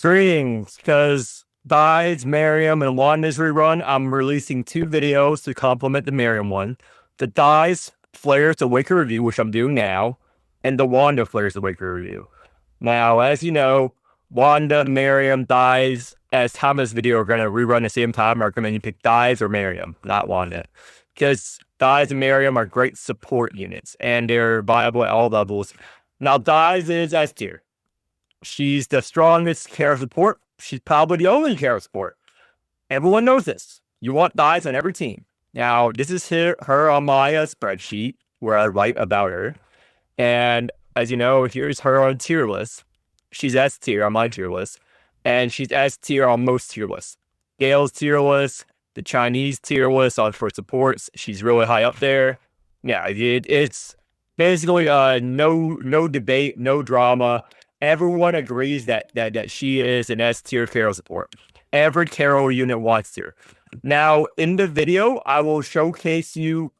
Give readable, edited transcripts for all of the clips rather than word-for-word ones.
Greetings, because Dies, Miriam, and Wanda's rerun, I'm releasing two videos to complement the Miriam one. The Dies Flares Awaker review, which I'm doing now, and the Wanda Flares Awaker review. Now, as you know, Wanda, Miriam, Dies, as Thomas' video are going to rerun at the same time. I recommend you pick Dies or Miriam, not Wanda. Because Dies and Miriam are great support units, and they're viable at all levels. Now, Dies is S tier. She's the strongest Caro support. She's probably the only Caro support. Everyone knows this. You want Dies on every team. Now, this is her on my spreadsheet where I write about her. And as you know, here's her on tier list. She's S tier on my tier list. And she's S tier on most tier lists. Gale's tier list, the Chinese tier list for supports. She's really high up there. Yeah, it's basically no debate, no drama. Everyone agrees that she is an S tier Caro support. Every Caro unit wants her. Now, in the video, I will showcase you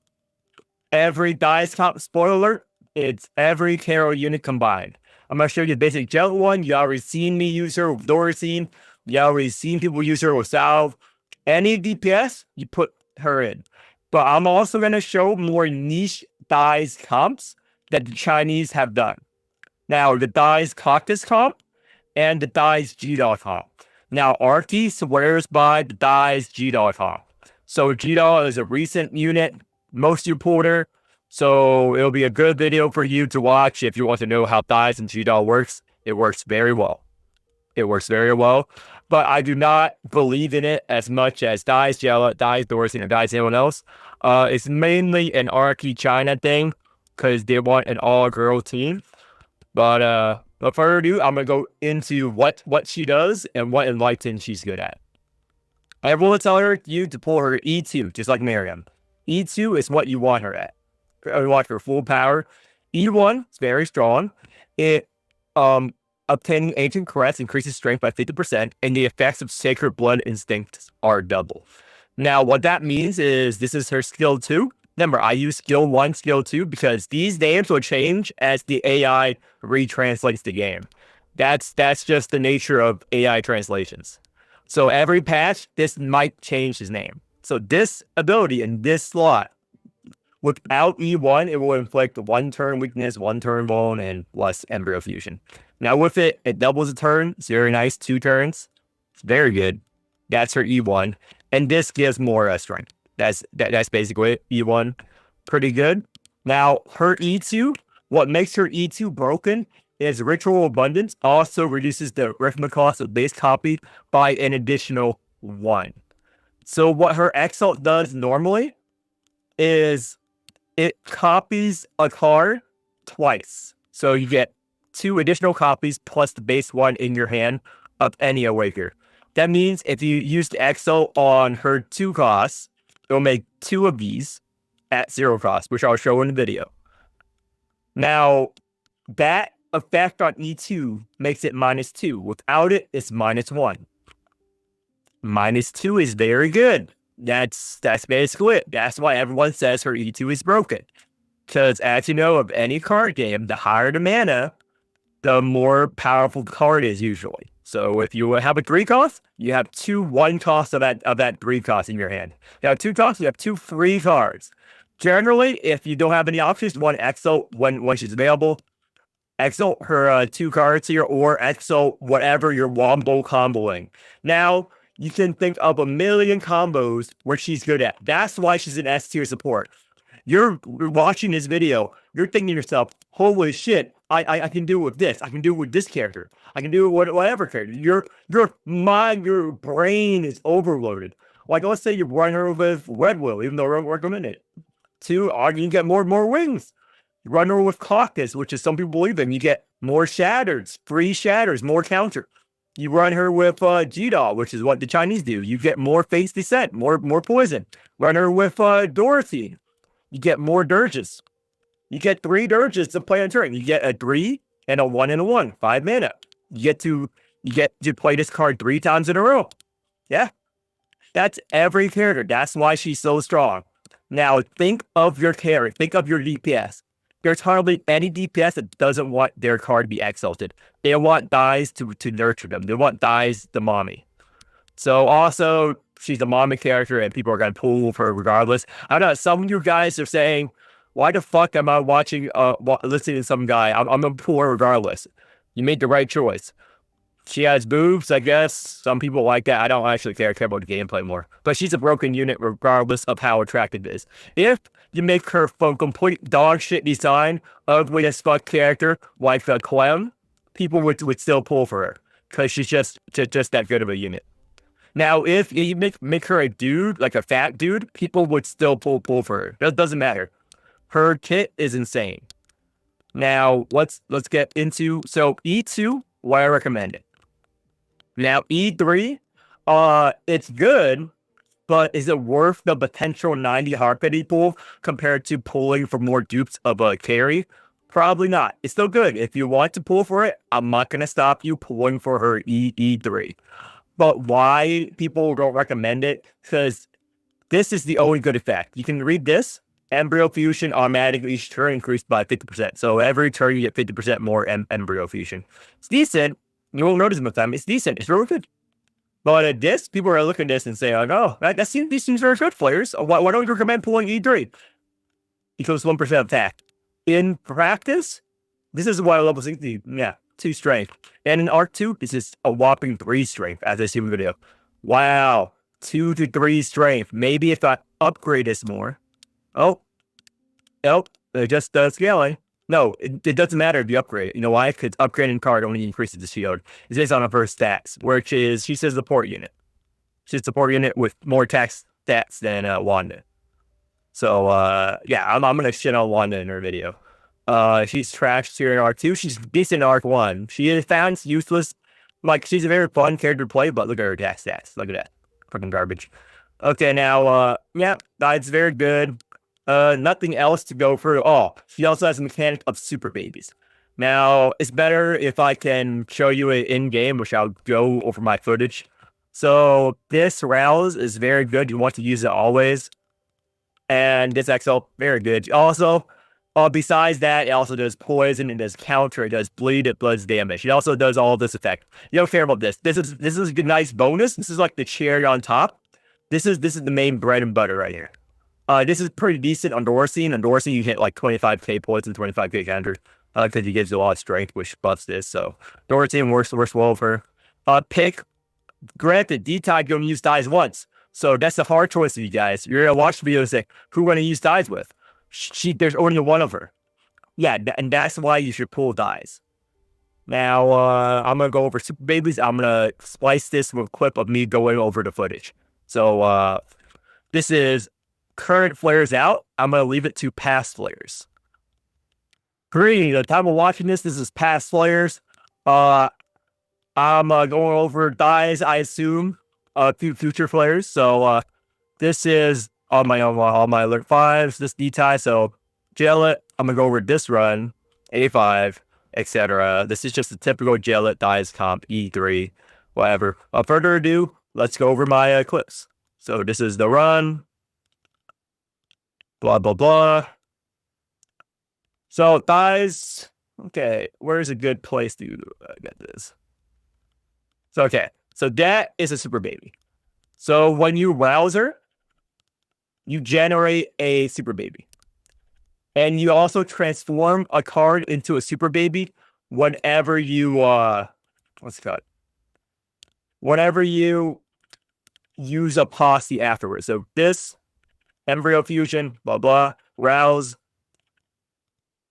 every Dice comp. Spoiler alert, it's every Caro unit combined. I'm going to show you the basic gel one. You already seen me use her with Doresain. You already seen people use her with Salve. Any DPS, you put her in. But I'm also going to show more niche Dice comps that the Chinese have done. Now, the Dies Caucus comp and the Dies G-Dog comp. Now, Arky swears by the Dies G-Dog comp. So, G-Dog is a recent unit, most reporter. So, it'll be a good video for you to watch if you want to know how Dies and G-Dog works. It works very well. It works very well. But I do not believe in it as much as Dies Jella, Dies Doresain, and Dies anyone else. It's mainly an Arky China thing because they want an all-girl team. But without further ado, I'm going to go into what she does and what Enlighten she's good at. I will tell you to pull her E2, just like Miriam. E2 is what you want her at. You want her full power. E1 is very strong. It obtaining ancient caress increases strength by 50%, and the effects of sacred blood instincts are double. Now, what that means is this is her skill 2. Remember, I use skill 1, skill 2, because these names will change as the AI retranslates the game. That's just the nature of AI translations. So every patch, this might change his name. So this ability in this slot, without E1, it will inflict 1 turn weakness, 1 turn vuln, and plus embryo fusion. Now with it, it doubles a turn. It's very nice, 2 turns. It's very good. That's her E1. And this gives more strength. That's basically it. E1, pretty good. Now, her E2, what makes her E2 broken is Ritual Abundance also reduces the arithmetic cost of base copy by an additional 1. So what her Exalt does normally is it copies a card twice. So you get 2 additional copies plus the base 1 in your hand of any Awaker. That means if you use the Exalt on her 2 costs, it'll make 2 of these at 0 cost, which I'll show in the video. Now, that effect on E2 makes it -2. Without it, it's -1. -2 is very good. That's basically it. That's why everyone says her E2 is broken. Because as you know, of any card game, the higher the mana, the more powerful the card is usually. So if you have a 3 cost, you have 2 1 costs of that 3 cost in your hand. You have 2 costs, you have 2 free cards. Generally, if you don't have any options, you want Exalt when she's available. Exalt her 2 cards here, or Exalt whatever you're wombo comboing. Now, you can think of a million combos where she's good at. That's why she's an S tier support. You're watching this video, you're thinking to yourself, holy shit, I can do it with this. I can do it with this character. I can do it with whatever character. Your brain is overloaded. Like, let's say you run her with Red Will, even though I don't recommend it. 2, you can get more wings. You run her with Caucus, which is some people believe in. You get more shatters, free shatters, more counter. You run her with G-Dog, which is what the Chinese do. You get more face descent, more poison. Run her with Dorothy. You get more dirges. You get 3 dirges to play on turn. You get a 3 and a 1 and a 1, 5 mana. You get to play this card 3 times in a row. Yeah, that's every character. That's why she's so strong. Now think of your character. Think of your DPS. there's hardly any DPS that doesn't want their card to be exalted. They want Dies to nurture them. They want Dies the mommy. So also, she's a mommy character, and people are going to pull for her regardless. I don't know. Some of you guys are saying, why the fuck am I listening to some guy? I'm going to pull her regardless. You made the right choice. She has boobs, I guess. Some people like that. I don't actually care about the gameplay more. But she's a broken unit regardless of how attractive it is. If you make her from complete dog shit design, ugly as fuck character, like the Clem, people would still pull for her. Because she's just that good of a unit. Now, if you make her a dude, like a fat dude, people would still pull for her. That doesn't matter. Her kit is insane. Now, let's get into... So, E2, why I recommend it. Now, E3, it's good, but is it worth the potential 90 heart penny pool compared to pulling for more dupes of a carry? Probably not. It's still good. If you want to pull for it, I'm not going to stop you pulling for her E3. But why people don't recommend it? Because this is the only good effect. You can read this. Embryo fusion automatically each turn increased by 50%. So every turn you get 50% more embryo fusion. It's decent. You won't notice most of the time. It's decent. It's really good. But at this, people are looking at this and saying, oh, these seems very good, players. Why don't you recommend pulling E3? Equals 1% attack. In practice, this is why level 60, 2 strength. And in Arc 2, this is a whopping 3 strength, as I see in the video. Wow. 2 to 3 strength. Maybe if I upgrade this more. Oh, it just does scaling. No, it doesn't matter if you upgrade. You know why? Because upgrading card only increases the shield. It's based on her stats, which is, she says, support unit. She's a support unit with more attack stats than Wanda. So, I'm going to shit on Wanda in her video. She's trashed here in Arc 2. She's decent in Arc 1. She is found useless. Like, she's a very fun character to play, but look at her attack stats. Look at that. Fucking garbage. Okay, now, that's very good. Nothing else to go through. Oh, she also has a mechanic of super babies. Now, it's better if I can show you it in-game, which I'll go over my footage. So, this Rouse is very good. You want to use it always. And this XL, very good. Also, besides that, it also does poison, it does counter, it does bleed, it does damage. It also does all this effect. You don't care about this. This is a nice bonus. This is like the cherry on top. This is the main bread and butter right here. This is pretty decent on Doresain. On Doresain, you hit like 25k points and 25k counter. Because he gives you a lot of strength, which buffs this. So, Doresain works well for her. Pick. Granted, D-Tide can only use dies once. So, that's a hard choice for you guys. You're going to watch the video and say, who are going to use dies with? There's only one of her. Yeah, and that's why you should pull dies. Now, I'm going to go over Super Babies. I'm going to splice this with a clip of me going over the footage. So, this is current flares out. I'm going to leave it to past flares. The time of watching this is past flares. I'm going over dies, I assume, future flares. So, this is all my alert 5s, this D-tie. So, Gellet, I'm going to go over this run, A5, etc. This is just a typical Gellet dies comp, E3, whatever. Without further ado, let's go over my clips. So, this is the run. Blah, blah, blah. So, dies. Okay, where's a good place to get this? So, okay. So, that is a super baby. So, when you rouse her, you generate a super baby. And you also transform a card into a super baby whenever you, what's it called? Whenever you use a posse afterwards. So, this, embryo fusion, blah, blah, rouse.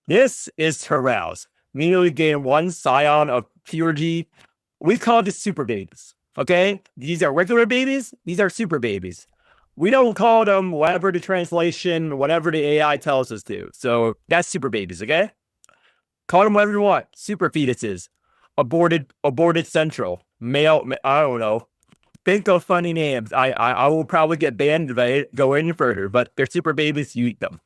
This is her rouse. Immediately gain 1 scion of purity. We call this super babies. Okay? These are regular babies. These are super babies. We don't call them whatever the translation, whatever the AI tells us to. So that's super babies, okay? Call them whatever you want. Super fetuses. Aborted central. Male, I don't know. Think of funny names. I will probably get banned if I go any further, but they're super babies, you eat them.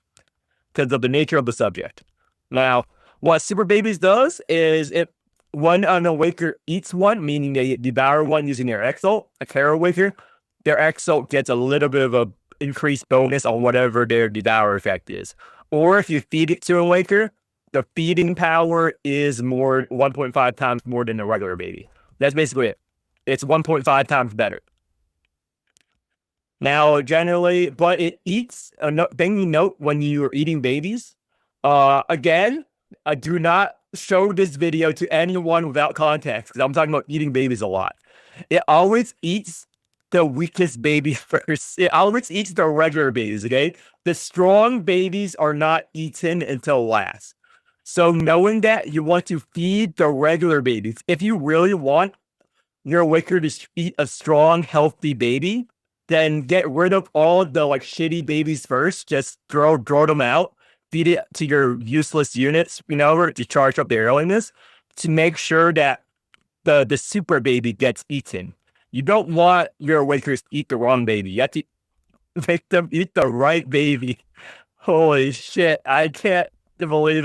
Because of the nature of the subject. Now, what super babies does is if one unawaker eats one, meaning they devour one using their exalt, a Caro waker, their exalt gets a little bit of a increased bonus on whatever their devour effect is. Or if you feed it to a waker, the feeding power is more 1.5 times more than a regular baby. That's basically it. It's 1.5 times better. Now, generally, but it eats a thing you note when you're eating babies. Again, I do not show this video to anyone without context because I'm talking about eating babies a lot. It always eats the weakest baby first. It always eats the regular babies, okay? The strong babies are not eaten until last. So knowing that, you want to feed the regular babies. If you really want your wicker to eat a strong, healthy baby, then get rid of all the like shitty babies first. Just throw them out. Feed it to your useless units, to charge up their earliness, to make sure that the super baby gets eaten. You don't want your wakers to eat the wrong baby. You have to make them eat the right baby. Holy shit! I can't believe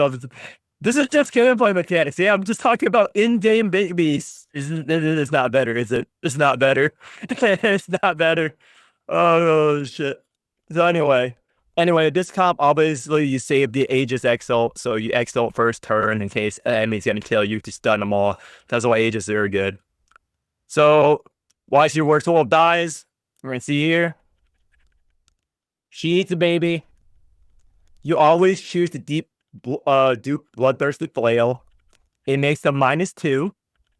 this is just gameplay mechanics. Yeah, I'm just talking about in-game babies. It's not better, is it? It's not better. It's not better. Oh shit. So anyway, this comp obviously you save the Aegis Exalt, so you Exalt first turn in case enemy's gonna kill you to stun them all. That's why Aegis are good. So once your Work Soul dies, we're gonna see here. She eats a baby. You always choose the deep Duke Bloodthirsty Flail. It makes them -2.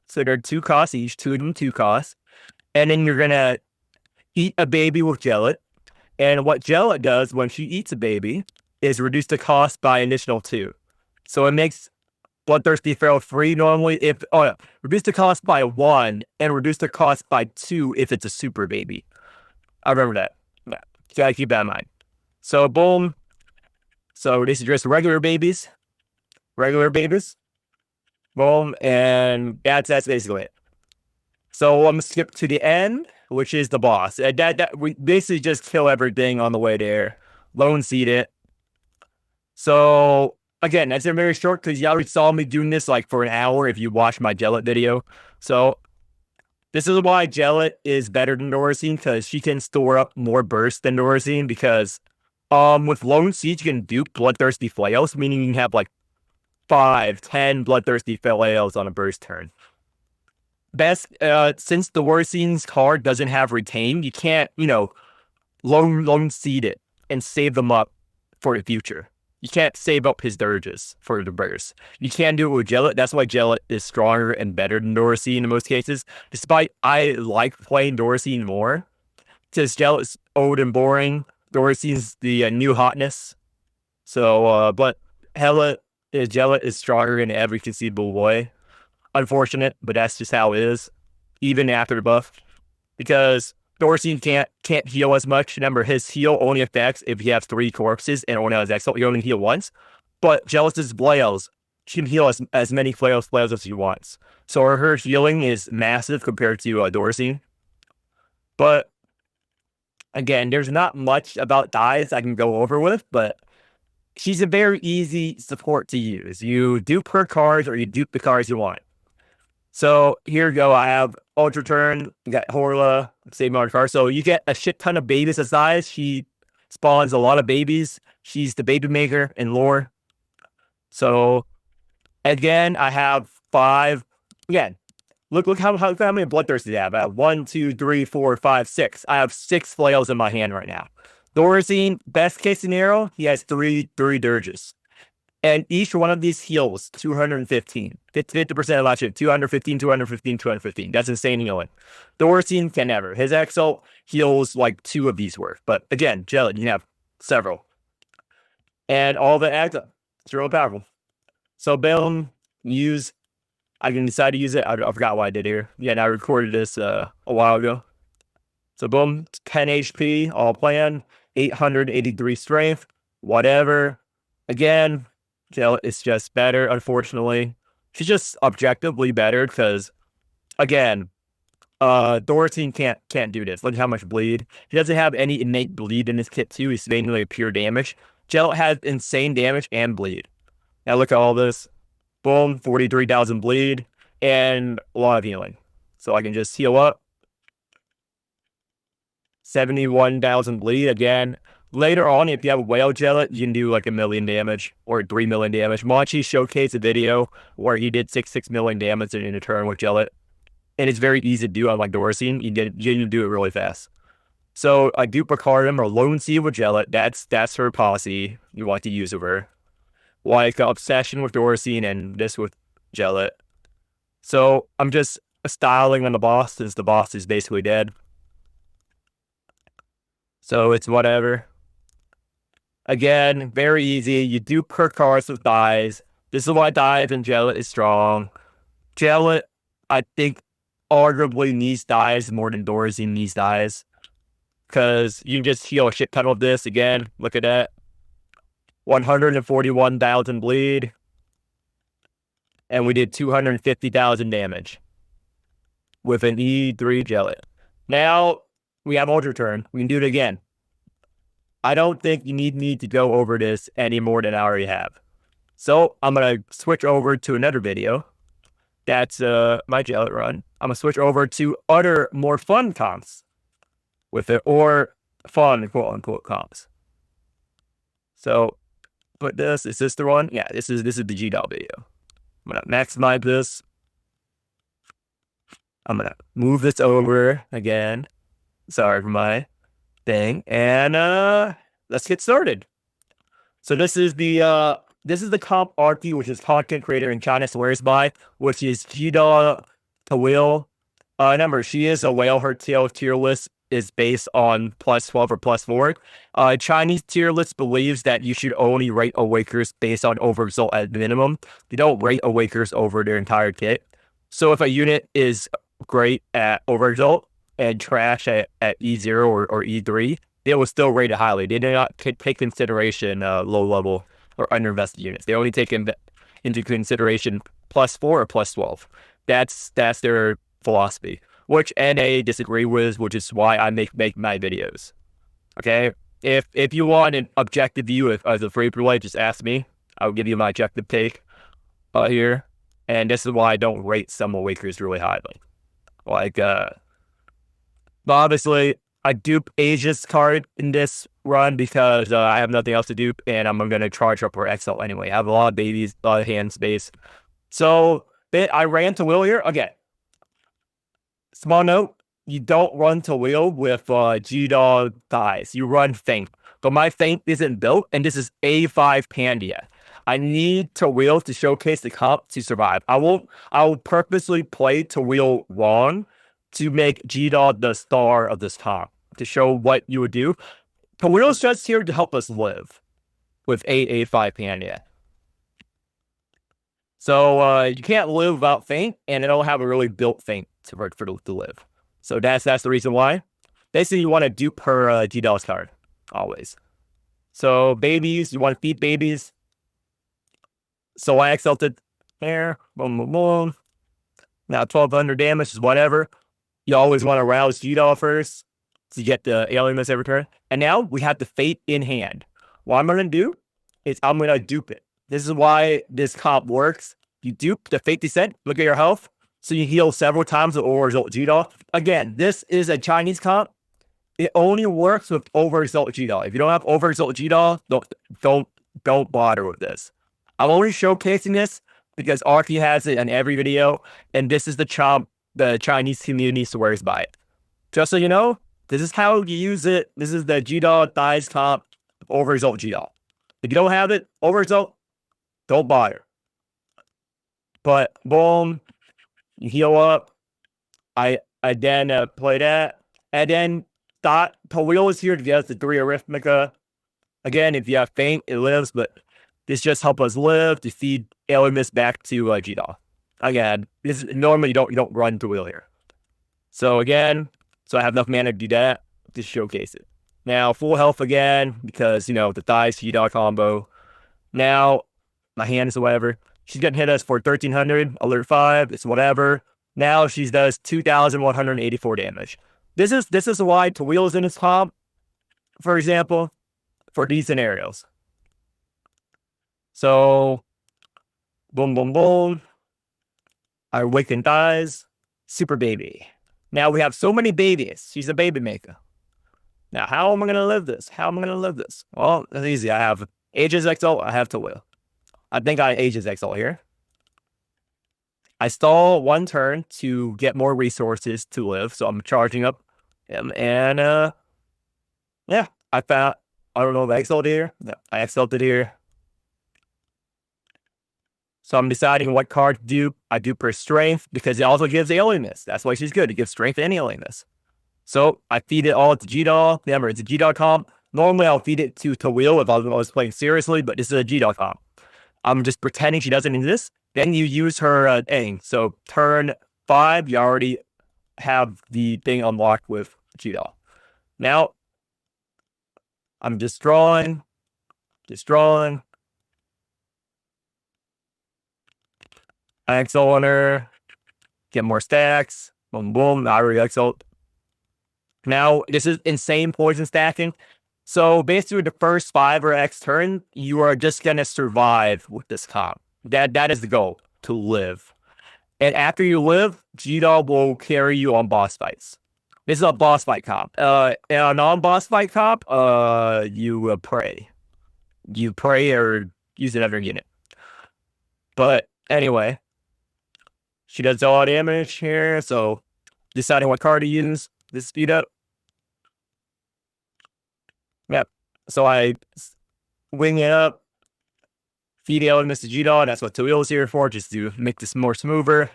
So they're 2 costs each, 2 of them 2 costs. And then you're gonna eat a baby with Gellet. And what Gellet does when she eats a baby is reduce the cost by an additional 2. So it makes Bloodthirsty Feral free normally reduce the cost by 1 and reduce the cost by 2 if it's a super baby. I remember that. Yeah. Gotta keep that in mind. So boom. So this is just regular babies. Boom, and that's basically it. So I'm gonna skip to the end, which is the boss. We basically just kill everything on the way there. Lone seed it. So again, that's very short because you already saw me doing this like for an hour if you watched my Gellet video. So this is why Gellet is better than Doresain, because she can store up more burst than Doresain, because with Lone Siege you can dupe Bloodthirsty Flails, meaning you can have like 5, 10 Bloodthirsty Flails on a burst turn. Best, since the Doresain's card doesn't have Retain, you can't, Lone Seed it and save them up for the future. You can't save up his dirges for the burst. You can do it with Gellet. That's why Gellet is stronger and better than Doresain in most cases. Despite I like playing Doresain more, because Gellet's old and boring. Doresain's the new hotness. So, but Gellet is stronger in every conceivable way. Unfortunate, but that's just how it is. Even after the buff, because Doresain can't heal as much. Remember, his heal only affects if he has 3 corpses and only has Exalt. You only heal once. But Jealous's flails, she can heal as many flails as she wants. So her healing is massive compared to Doresain. But again, there's not much about dies I can go over with, but she's a very easy support to use. You dupe her cards or you dupe the cards you want. So here we go. I have Ultra Turn, you got Horla, save my card. So you get a shit ton of babies as size. She spawns a lot of babies. She's the baby maker in lore. So again, I have 5. Again, look how many Bloodthirsty I have. I have 1, 2, 3, 4, 5, 6. I have 6 flails in my hand right now. Doresain, best case scenario, he has 3 dirges. And each one of these heals 215. 50% of that shit. 215, 215, 215. That's insane healing. Doresain can never. His Exalt heals like 2 of these worth. But again, Gellet, you have several. And all the Acta. It's really powerful. So boom, I can decide to use it. I forgot what I did here. Yeah, and I recorded this a while ago. So boom, 10 HP, all plan, 883 strength, whatever. Again, Gellet is just better, unfortunately. She's just objectively better because, again, Doresain can't do this. Look at how much bleed. He doesn't have any innate bleed in his kit too. He's mainly pure damage. Gellet has insane damage and bleed. Now look at all this. Boom, 43,000 bleed and a lot of healing. So I can just heal up. 71,000 bleed again. Later on, if you have a whale gellet, you can do like 1,000,000 damage or 3,000,000 damage. Monchi showcased a video where he did 6,000,000 damage in a turn with gellet. And it's very easy to do on like Doresain. You can do it really fast. So I do Picardum or Lone Sea with gellet. That's her policy. You want to use of her. Like Obsession with Doresain and this with gellet. So I'm just styling on the boss since the boss is basically dead. So it's whatever. Again, very easy. You do per cards with dies. This is why dies and gellet is strong. Gellet, I think, arguably needs dies more than Doresain needs dies. Because you can just heal a shit ton of this. Again, look at that. 141,000 bleed. And we did 250,000 damage. With an E3 gellet. Now, we have Ultra Turn. We can do it again. I don't think you need me to go over this any more than I already have. So I'm going to switch over to another video. That's my gellet run. I'm going to switch over to other more fun comps with it, or fun quote unquote comps. So put this, is this the one? Yeah, this is the G-Doll video. I'm going to maximize this. I'm going to move this over again. Sorry for my thing. And let's get started. So this is the comp Archie, which is content creator in China swears by, which is G-Doll to Whale. Remember, she is a whale. Her tail tier list is based on +12 or +4. Chinese tier list believes that you should only rate Awakers based on overresult at minimum. You don't rate Awakers over their entire kit. So if a unit is great at overresult and trash at E0 or E3, they will still rate it highly. They do not take consideration low level or underinvested units. They only take into consideration +4 or +12. That's their philosophy, which NA disagree with, which is why I make my videos. Okay, if you want an objective view as a free play, just ask me. I'll give you my objective take here. And this is why I don't rate some Awakers really highly. Like, but obviously, I dupe Asia's card in this run because I have nothing else to dupe, and I'm going to charge up for XL anyway. I have a lot of babies, a lot of hand space. So, I ran to Will here. Again, small note, you don't run to Will with G-Doll dies. You run Feint. But my Feint isn't built, and this is A5 Pandia. I need to Will to showcase the comp to survive. I will purposely play to Will wrong to make G-Doll the star of this comp, to show what you would do. Tawil's just here to help us live with A5 Pandia. So you can't live without Feint, and it don't have a really built Feint for to live. So that's the reason why. Basically, you want to dupe her G-Doll's card, always. So babies, you want to feed babies. So I exalted there, boom, boom, boom. Now 1,200 damage is whatever. You always want to rouse G-Doll first to get the alienness every turn. And now we have the Fate in hand. What I'm going to do is I'm going to dupe it. This is why this comp works. You dupe the Fate Descent, look at your health, so you heal several times with overresult G-Doll. Again, this is a Chinese comp. It only works with overresult G-Doll. If you don't have overresult G-Doll, don't bother with this. I'm only showcasing this because Archie has it in every video, and this is the chomp the Chinese community swears by it. Just so you know, this is how you use it. This is the G-Doll dies comp overresult G-Doll. If you don't have it, overresult, don't bother. But boom, you heal up. I then play that, and then Tawil is here if you have the 3 Arithmetica. Again, if you have Feint, it lives, but this just helps us live to feed alienness back to G-Doll. Again, normally you don't run Tawil here. So again, I have enough mana to do that to showcase it. Now full health again because the thighs G-Doll combo. Now my hand is whatever. She's gonna hit us for 1,300 alert 5. It's whatever. Now she does 2,184 damage. This is why Tawil is in his comp, for example, for these scenarios. So, boom, boom, boom. Our Awaken dies. Super baby. Now we have so many babies. She's a baby maker. Now, how am I going to live this? How am I going to live this? Well, it's easy. I have Aegis XL. I have to will. I think I Aegis XL here. I stall one turn to get more resources to live, so I'm charging up him. And yeah, I don't know if I XL'd here. No, I XL'd it here. So I'm deciding what card to do. I do per strength because it also gives alienness. That's why she's good. It gives strength and alienness. So I feed it all to G-Doll. Remember, it's a G-Doll comp. Normally, I'll feed it to Will if I was playing seriously, but this is a G-Doll comp. I'm just pretending she doesn't exist. Then you use her thing. So turn 5, you already have the thing unlocked with G-Doll. Now, I'm destroying. I XL on her. Get more stacks. Boom, boom. I already XL. Now, this is insane poison stacking. So basically, the first 5 or X turn, you are just going to survive with this comp. That is the goal, to live. And after you live, G-Doll will carry you on boss fights. This is a boss fight comp. A non-boss fight comp, you pray. You pray or use another unit. But anyway, she does all damage here, so deciding what card to use. This speed up. Yep. So I wing it up, feed the elements to G-Doll. That's what Tawil is here for, just to make this more smoother.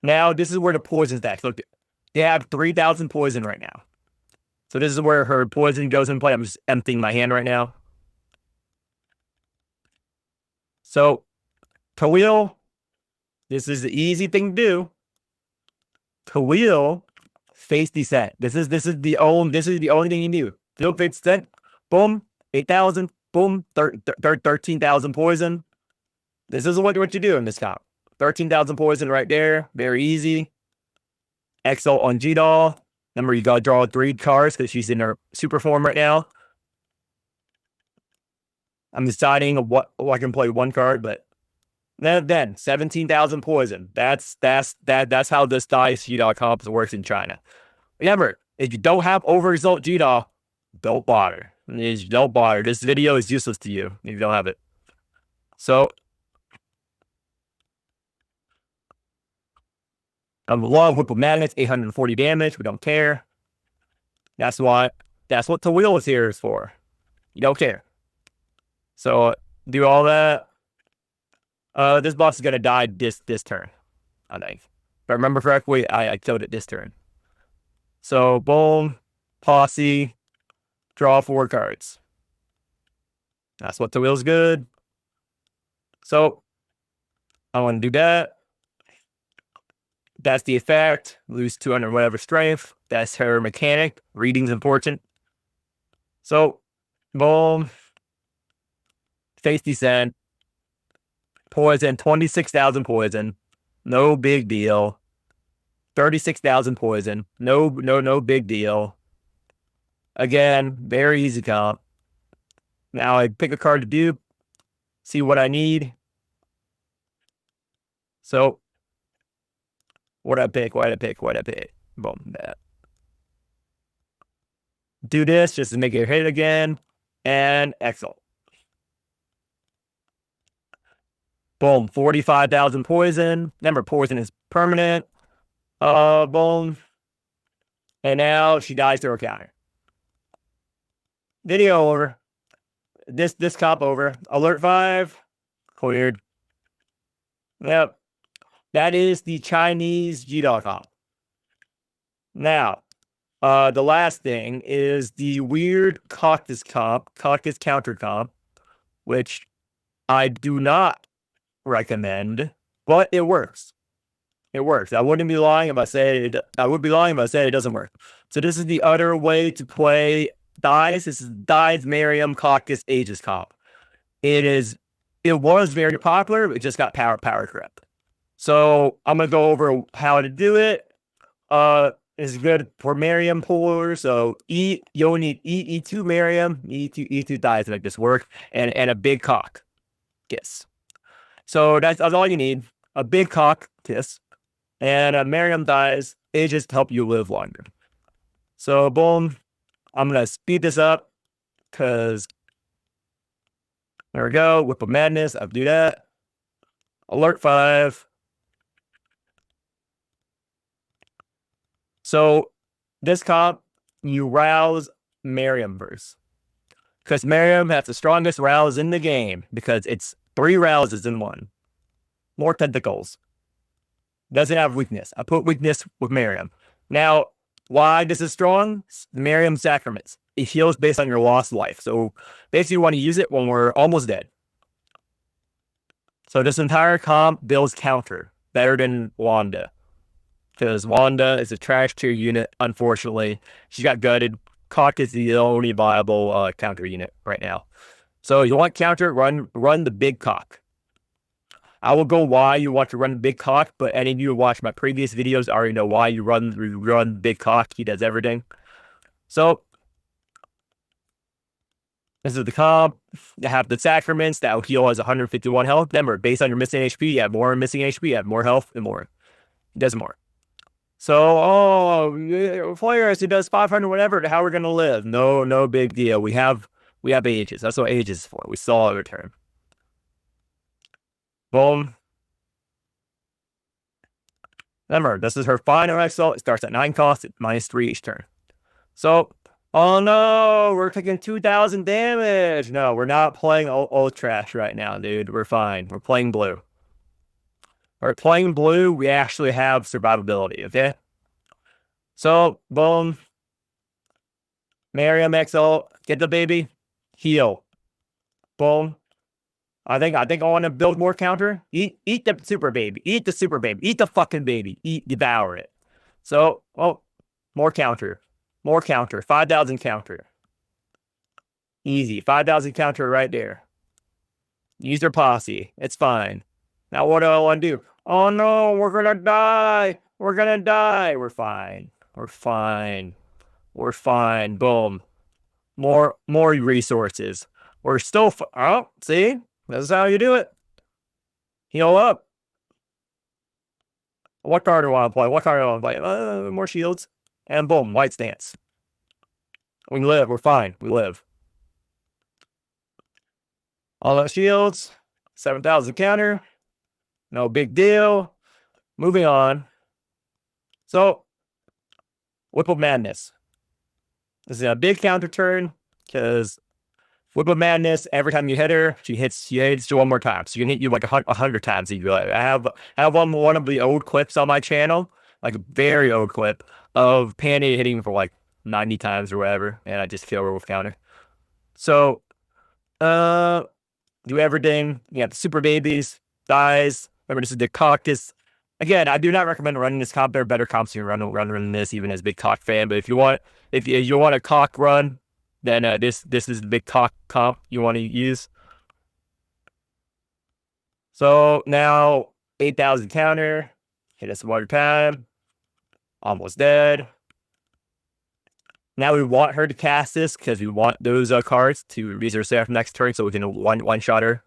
Now, this is where the poison stacks. Look, they have 3,000 poison right now. So this is where her poison goes in play. I'm just emptying my hand right now. So, Tawil, this is the easy thing to do. Tawil, face descent. This is the only thing you do. Field face descent. Boom, 8,000. Boom, 13,000 poison. This is what you do in this comp. 13,000 poison right there. Very easy. XL on G-Doll. Remember, you gotta draw 3 cards because she's in her super form right now. I'm deciding what I can play 1 card, but then 17,000 poison. That's how this dice G-Doll comp works in China. Remember, if you don't have overexalt G-Doll, don't bother. Don't bother. This video is useless to you if you don't have it. So a long whip of magnets, 840 damage. We don't care. That's what Tawil is here for. You don't care. So do all that. This boss is gonna die this turn, I think. If I remember correctly, I killed it this turn. So boom, posse, draw 4 cards. That's what Tawil's good. So I want to do that. That's the effect. Lose 200 whatever strength. That's her mechanic. Reading's important. So, boom. Face descent. Poison. 26,000 poison. No big deal. 36,000 poison. No big deal. Again, very easy comp. Now I pick a card to do. See what I need. So, what I pick? Boom, that. Do this just to make it hit again. And excellent. Boom, 45,000 poison. Remember, poison is permanent. Boom. And now she dies to her counter. Video over. This comp over. Alert 5. Cleared. Yep. That is the Chinese G-Doll comp. Now, the last thing is the weird Caucus comp, Caucus counter comp, which I do not recommend, but it works. It works. I wouldn't be lying if I said it doesn't work. So this is the other way to play Dies. This is Dies Miriam Caucus Aegis comp. It was very popular, but it just got power corrupt. So I'm gonna go over how to do it. It's good for Miriam puller. So you only need E2 Miriam, E2 Dies to make this work, and a big cock kiss. So that's all you need. A big cock kiss, and a Miriam Dies. It just help you live longer. So boom, I'm gonna speed this up because there we go. Whip of Madness. I'll do that. Alert 5. So this comp, you rouse Merriam verse. Because Merriam has the strongest rouse in the game because it's 3 rouses in one. More tentacles. Doesn't have weakness. I put weakness with Merriam. Now, why this is strong? Merriam Sacraments. It heals based on your lost life. So basically you want to use it when we're almost dead. So this entire comp builds counter better than Wanda. Because Wanda is a trash tier unit, unfortunately. She got gutted. Caucus is the only viable counter unit right now. So you want counter, run the big cock. I will go why you want to run the big cock, but any of you who watch my previous videos already know why you run big cock. He does everything. So this is the comp. You have the Sacraments that will heal as 151 health. Remember, based on your missing HP, you have more missing HP, you have more health and more. He does more. So, players, he does 500 whatever. How we're gonna live? No big deal. We have ages. That's what ages is for. We saw a return. Boom. Remember, this is her final XL. It starts at 9 cost, -3 each turn. So, oh no, we're taking 2,000 damage. No, we're not playing old trash right now, dude. We're fine. We're playing blue. We're playing blue. We actually have survivability, okay? So, boom. Merriam XL, get the baby, heal. Boom. I think I want to build more counter. Eat the super baby. Eat the super baby. Eat the fucking baby. Devour it. So, more counter. More counter. 5,000 counter. Easy. 5,000 counter right there. Use your posse. It's fine. Now what do I want to do? Oh no, we're gonna die. We're gonna die. We're fine. We're fine. We're fine. Boom. More resources. We're still. Oh, see? This is how you do it. Heal up. What card do I want to play? What card do I want to play? More shields. And boom, white stance. We live. We're fine. We live. All those shields. 7,000 counter. No big deal. Moving on. So, Whip of Madness. This is a big counter turn because Whip of Madness, every time you hit her, she hits you one more time. So you can hit you like 100 times. I have one of the old clips on my channel, like a very old clip of Panty hitting for like 90 times or whatever, and I just kill her with counter. So, do everything. You have the super babies, dies. Remember, this is the Caucus. Again, I do not recommend running this comp. There are better comps you can run this, even as a big cock fan. But if you want a cock run, then this is the big cock comp you want to use. So now 8,000 counter. Hit us one time. Almost dead. Now we want her to cast this because we want those cards to reserve for next turn, so we can one-shot her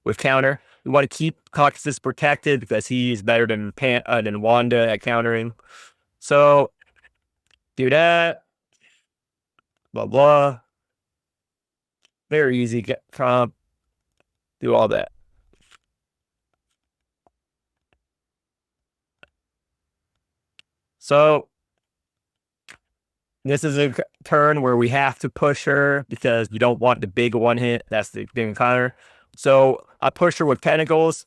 with counter. We want to keep Caucus protected because he's better than Wanda at countering. So do that. Blah blah. Very easy. Get comp. Do all that. So this is a turn where we have to push her because we don't want the big one hit. That's the big encounter. So I push her with tentacles.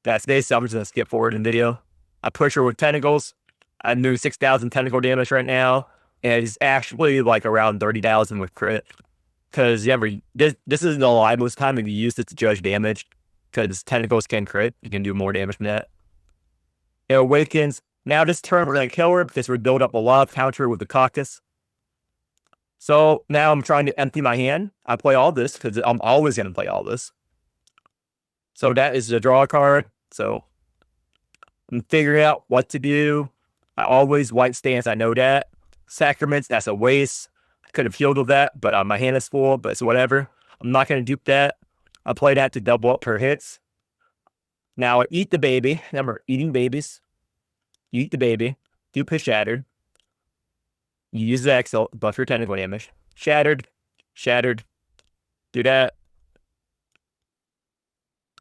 That's this. I'm just gonna skip forward in the video. I push her with tentacles. I do 6,000 tentacle damage right now, and it's actually like around 30,000 with crit. Because this isn't a lie most time if you use it to judge damage. Because tentacles can crit, you can do more damage than that. It awakens. Now this turn we're gonna kill her because we build up a lot of counter with the Caucus. So now I'm trying to empty my hand. I play all this because I'm always gonna play all this. So that is the draw card. So I'm figuring out what to do. I always white stance. I know that. Sacraments, that's a waste. I could have healed with that, but my hand is full, but it's whatever. I'm not going to dupe that. I play that to double up her hits. Now I eat the baby. Remember, eating babies. You eat the baby. Dupe his shattered. You use the Excel, buff your technical damage. Shattered. Shattered. Do that.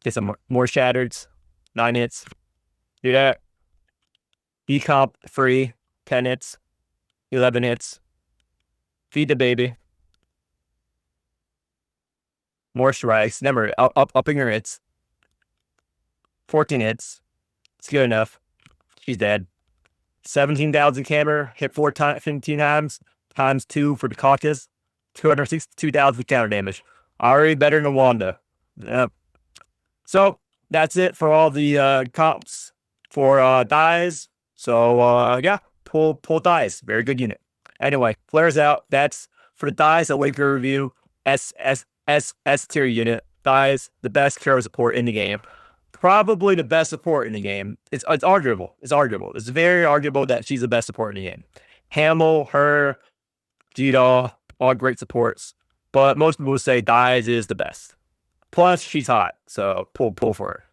Get some more shattereds. 9 hits. Do that. Decomp free. 10 hits. 11 hits. Feed the baby. More strikes. Never upping her hits. 14 hits. It's good enough. She's dead. 17,000 camera. Hit 15 times. Times 2 for the Caucus. 262,000 counter damage. Already better than Wanda. Yep. So that's it for all the comps for dies. So yeah, pull dies. Very good unit. Anyway, flares out. That's for the dies that wait for review. S tier unit. Dies, the best Caro support in the game. Probably the best support in the game. It's arguable. It's arguable. It's very arguable that she's the best support in the game. Hamill, her, G-Doll, all great supports. But most people say Dies is the best. Plus, she's hot, so pull for her.